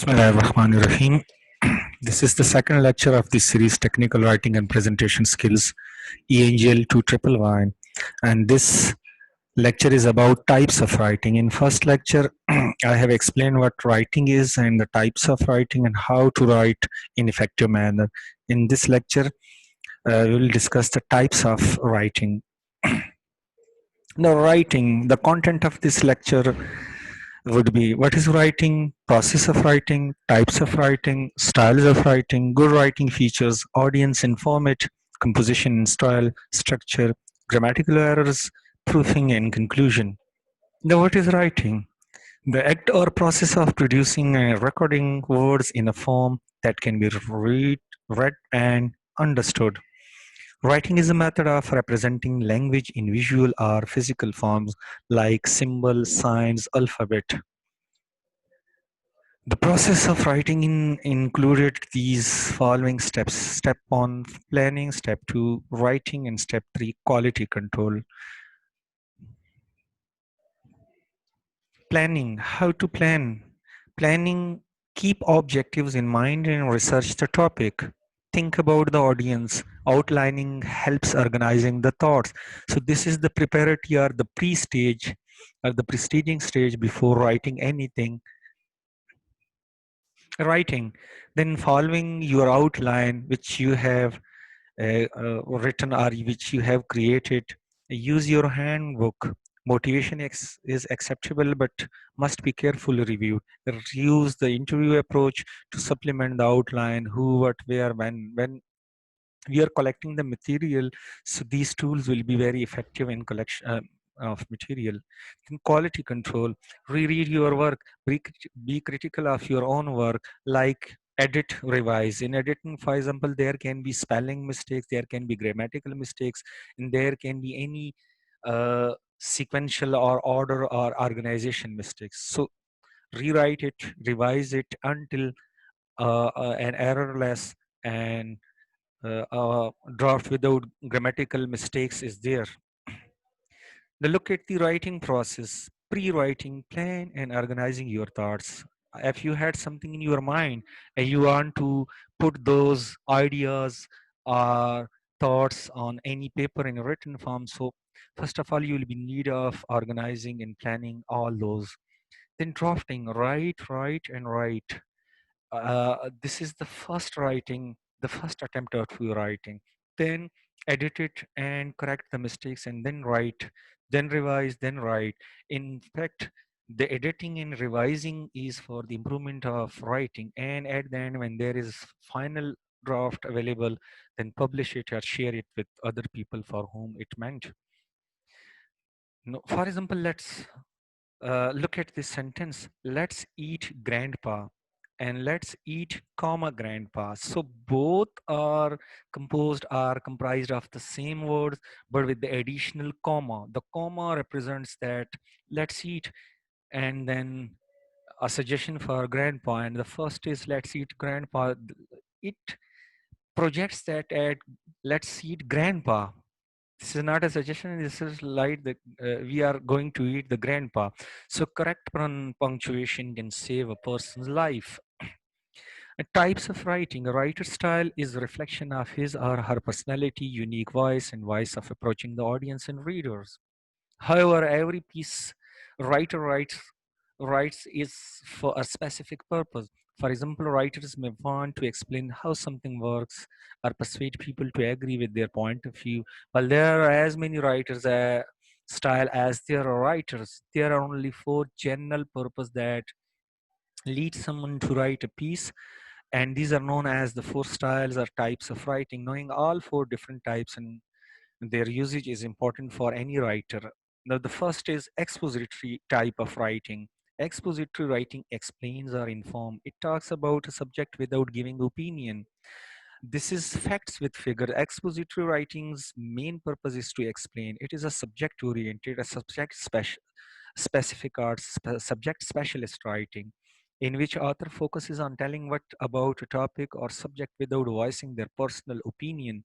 Bismillahirrahmanirrahim. This is the second lecture of this series, Technical Writing and Presentation Skills, ENGL 211. And this lecture is about types of writing. In first lecture, I have explained what writing is and the types of writing and how to write in effective manner. In this lecture, we will discuss the types of writing. Now, writing, the content of this lecture would be what is writing, process of writing, types of writing, styles of writing, good writing features, audience and format, composition and style, structure, grammatical errors, proofing and conclusion. Now, what is writing? The act or process of producing and recording words in a form that can be read and understood. Writing is a method of representing language in visual or physical forms like symbols, signs, alphabet. The process of writing included these following steps. Step 1, planning. Step 2, writing. And step 3, quality control. Planning. How to plan? Planning, keep objectives in mind and research the topic. Think about the audience. Outlining helps organizing the thoughts. So this is the preparatory or the pre-stage or the preceding stage before writing anything. Writing, then following your outline which you have written or which you have created, use your handbook. Motivation is acceptable but must be carefully reviewed. Use the interview approach to supplement the outline, who, what, where, when we are collecting the material. So these tools will be very effective in collection of material. Then quality control, reread your work, be critical of your own work, like edit, revise. In editing, for example, there can be spelling mistakes, there can be grammatical mistakes, and there can be any sequential or order or organization mistakes. So rewrite it, revise it until an errorless and draft without grammatical mistakes is there. Now look at the writing process, pre-writing, plan and organizing your thoughts. If you had something in your mind and you want to put those ideas or thoughts on any paper in a written form, so first of all, you will be in need of organizing and planning all those. Then drafting, write and write. This is the first writing, the first attempt at writing. Then edit it and correct the mistakes and then write, then revise, then write. In fact, the editing and revising is for the improvement of writing, and at the end when there is final draft available, then publish it or share it with other people for whom it meant. No, for example, let's look at this sentence. Let's eat grandpa and let's eat comma grandpa. So both are comprised of the same words, but with the additional comma. The comma represents that let's eat, and then a suggestion for grandpa, and the first is let's eat grandpa. It projects that at let's eat grandpa. This is not a suggestion, this is like that we are going to eat the grandpa. So correct punctuation can save a person's life. Types of writing. A writer's style is a reflection of his or her personality, unique voice, and voice of approaching the audience and readers. However, every piece writer writes is for a specific purpose. For example, writers may want to explain how something works or persuade people to agree with their point of view. While there are as many writers style as there are writers, there are only four general purpose that lead someone to write a piece, and these are known as the four styles or types of writing. Knowing all four different types and their usage is important for any writer. Now, the first is expository type of writing. Expository writing explains or informs. It talks about a subject without giving opinion. This is facts with figure. Expository writing's main purpose is to explain. It is a subject oriented, a specific or subject specialist writing, in which author focuses on telling what about a topic or subject without voicing their personal opinion.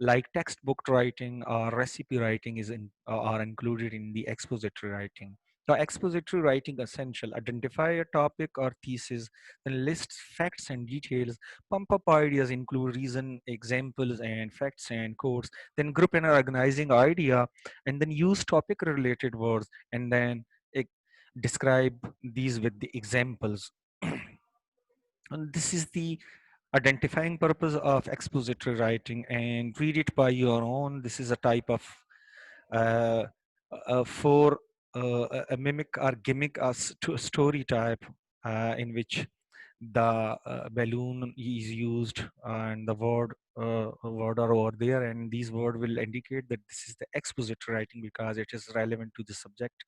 Like textbook writing or recipe writing are included in the expository writing. The expository writing essential: identify a topic or thesis, then list facts and details, pump up ideas, include reason, examples, and facts and quotes, then group an organizing idea, and then use topic related words, and then e- describe these with the examples. And this is the identifying purpose of expository writing, and read it by your own. This is a type of uh, for a mimic or gimmick a story type in which the balloon is used and the word are over there, and these word will indicate that this is the expository writing because it is relevant to the subject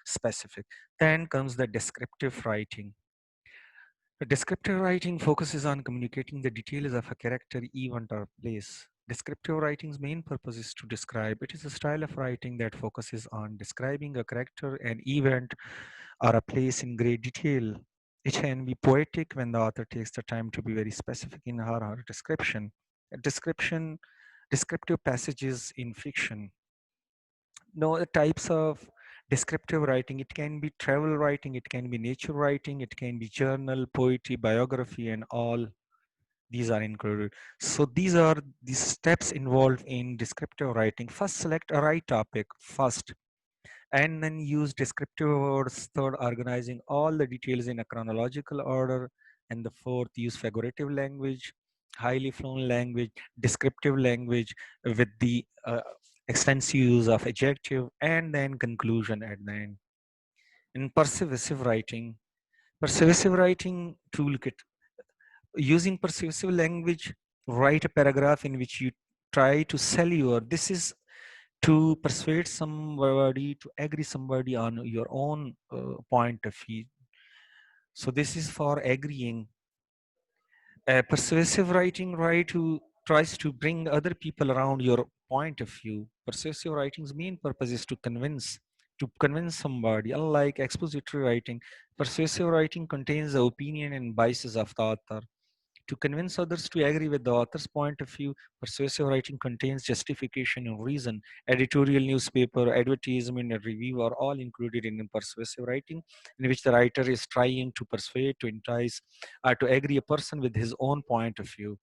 specific. Then comes the descriptive writing. The descriptive writing focuses on communicating the details of a character, event, or place. Descriptive writing's main purpose is to describe. It is a style of writing that focuses on describing a character, an event, or a place in great detail. It can be poetic when the author takes the time to be very specific in her or her description. A descriptive passages in fiction. No, the types of descriptive writing: it can be travel writing, it can be nature writing, it can be journal, poetry, biography, and all these are included. So these are the steps involved in descriptive writing. First, select a right topic first, and then use descriptive words. Third, organizing all the details in a chronological order. And the fourth, use figurative language, highly flown language, descriptive language with the extensive use of adjective, and then conclusion at the end. In persuasive writing toolkit, using persuasive language, write a paragraph in which you try to sell your, this is to persuade somebody to agree somebody on your own point of view. So this is for agreeing. Persuasive writing tries to bring other people around your point of view. Persuasive writing's main purpose is to convince somebody. Unlike expository writing, persuasive writing contains the opinion and biases of the author. To convince others to agree with the author's point of view, persuasive writing contains justification and reason. Editorial, newspaper, advertisement, and review are all included in persuasive writing, in which the writer is trying to persuade, to entice, to agree a person with his own point of view.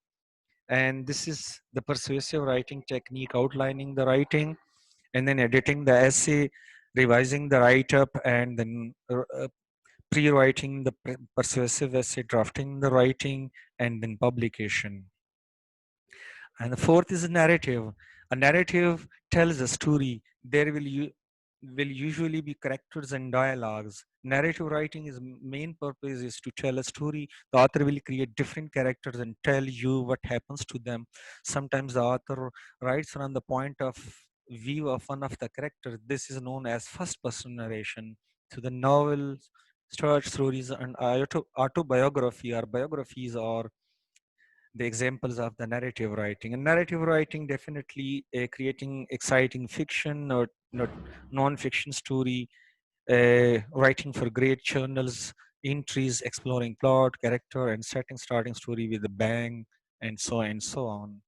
And this is the persuasive writing technique: outlining the writing, and then editing the essay, revising the write-up, and then pre-writing the persuasive essay, drafting the writing, and then publication. And the fourth is a narrative. A narrative tells a story. There will usually be characters and dialogues. Narrative writing is main purpose is to tell a story. The author will create different characters and tell you what happens to them. Sometimes the author writes from the point of view of one of the characters. This is known as first person narration. So the novels, short stories, and autobiography or biographies are the examples of the narrative writing. And narrative writing definitely creating exciting fiction or not non-fiction story, writing for great journals, entries exploring plot, character, and setting, starting story with a bang, and so on.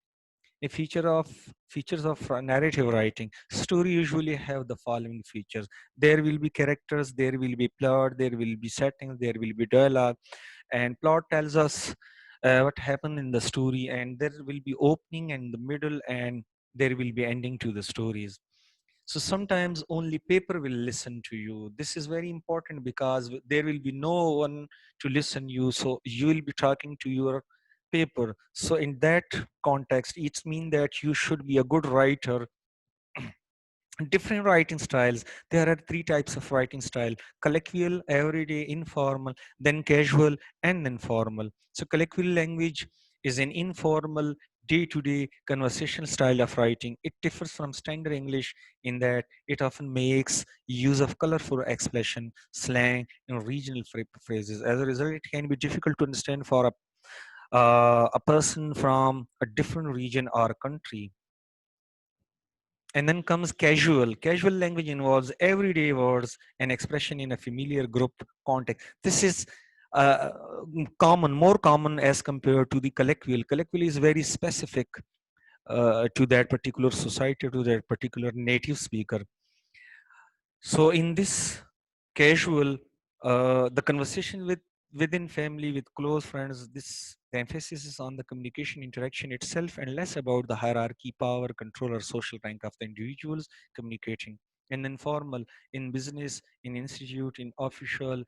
A features of narrative writing: story usually have the following features: there will be characters, there will be plot, there will be settings, there will be dialogue. And plot tells us what happened in the story, and there will be opening and the middle, and there will be ending to the stories. So sometimes only paper will listen to you. This is very important because there will be no one to listen you, so you will be talking to your paper. So in that context, it means that you should be a good writer. Different writing styles: there are three types of writing style: colloquial, everyday, informal, then casual, and then formal. So colloquial language is an informal, day-to-day conversational style of writing. It differs from standard English in that it often makes use of colorful expression, slang, and regional phrases. As a result, it can be difficult to understand for a person from a different region or country. And then comes casual. Casual language involves everyday words and expression in a familiar group context. This is more common as compared to the colloquial. Colloquial is very specific to that particular society, to that particular native speaker. So in this casual, the conversation within family, with close friends. This the emphasis is on the communication interaction itself and less about the hierarchy, power, control, or social rank of the individuals communicating. And informal, in business, in institute, in official,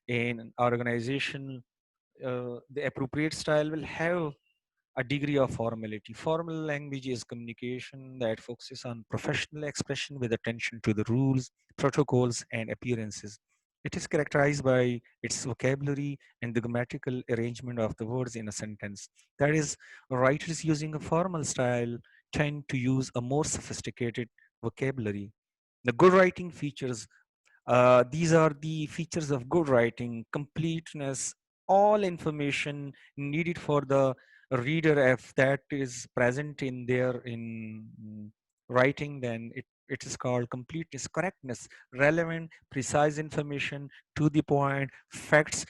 in an organization, the appropriate style will have a degree of formality. Formal language is communication that focuses on professional expression with attention to the rules, protocols, and appearances. It is characterized by its vocabulary and the grammatical arrangement of the words in a sentence. That is, writers using a formal style tend to use a more sophisticated vocabulary. The good writing features, these are the features of good writing: completeness, all information needed for the reader. If that is present in their in writing, then it is called completeness. Correctness, relevant, precise information, to the point, facts,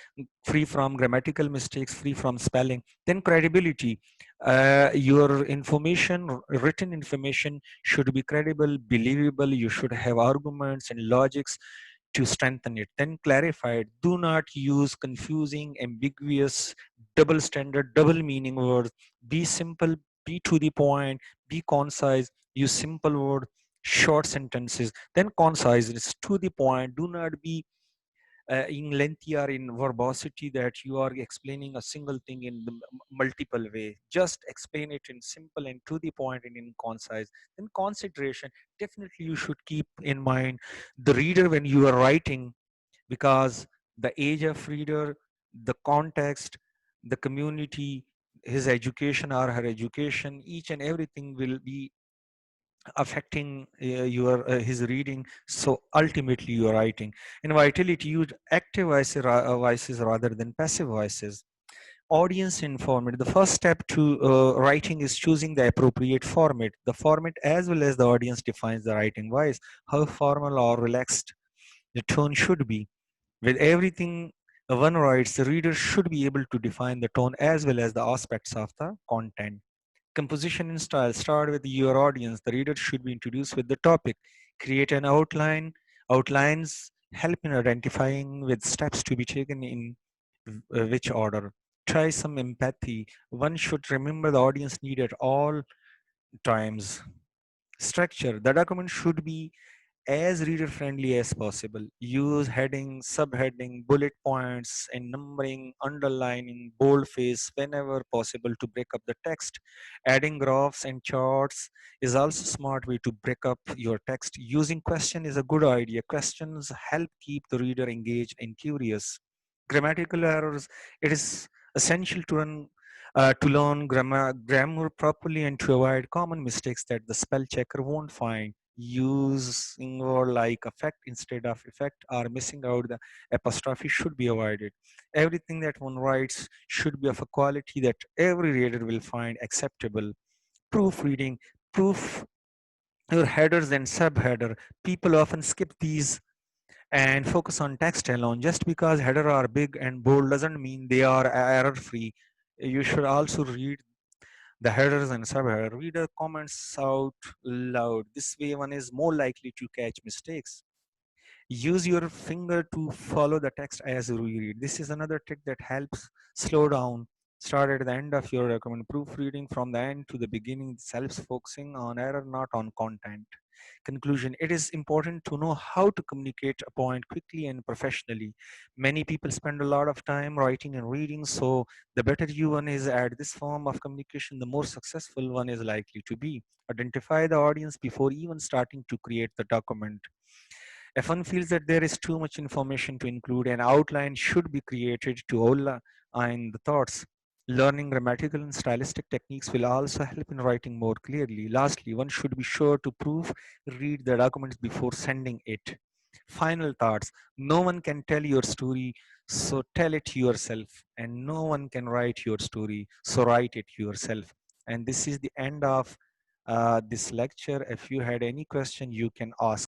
free from grammatical mistakes, free from spelling. Then credibility, your information, written information, should be credible, believable. You should have arguments and logics to strengthen it. Then clarified, do not use confusing, ambiguous, double standard, double meaning words. Be simple, be to the point, be concise, use simple word, short sentences. Then conciseness, to the point. Do not be in lengthy or in verbosity that you are explaining a single thing in the multiple way. Just explain it in simple and to the point and in concise. Then consideration, definitely you should keep in mind the reader when you are writing, because the age of reader, the context, the community, his education or her education, each and everything will be affecting your his reading. So ultimately you are writing. In vitality, use active voices, voices rather than passive voices. Audience informed, the first step to writing is choosing the appropriate format. The format as well as the audience defines the writing voice, how formal or relaxed the tone should be. With everything one writes, the reader should be able to define the tone as well as the aspects of the content. Composition and style, start with your audience. The reader should be introduced with the topic. Create an outline. Outlines help in identifying with steps to be taken in which order. Try some empathy. One should remember the audience need at all times. Structure, the document should be as reader friendly as possible. Use heading, subheading, bullet points, and numbering, underlining, boldface whenever possible to break up the text. Adding graphs and charts is also a smart way to break up your text. Using question is a good idea. Questions help keep the reader engaged and curious. Grammatical errors, it is essential to learn grammar properly and to avoid common mistakes that the spell checker won't find. Using word like affect instead of effect or missing out the apostrophe should be avoided. Everything that one writes should be of a quality that every reader will find acceptable. Proofreading, proof your headers and subheader. People often skip these and focus on text alone. Just because header are big and bold doesn't mean they are error free. You should also read the headers and subheader. Reader comments out loud. This way, one is more likely to catch mistakes. Use your finger to follow the text as you read. This is another trick that helps slow down. Start at the end of your document. Proofreading from the end to the beginning. This helps focusing on error, not on content. Conclusion, it is important to know how to communicate a point quickly and professionally. Many people spend a lot of time writing and reading, so the better you one is at this form of communication, the more successful one is likely to be. Identify the audience before even starting to create the document. If one feels that there is too much information to include, an outline should be created to outline the thoughts. Learning grammatical and stylistic techniques will also help in writing more clearly. Lastly, one should be sure to read the documents before sending it. Final thoughts. No one can tell your story, so tell it yourself. And no one can write your story, so write it yourself. And this is the end of this lecture. If you had any question, you can ask.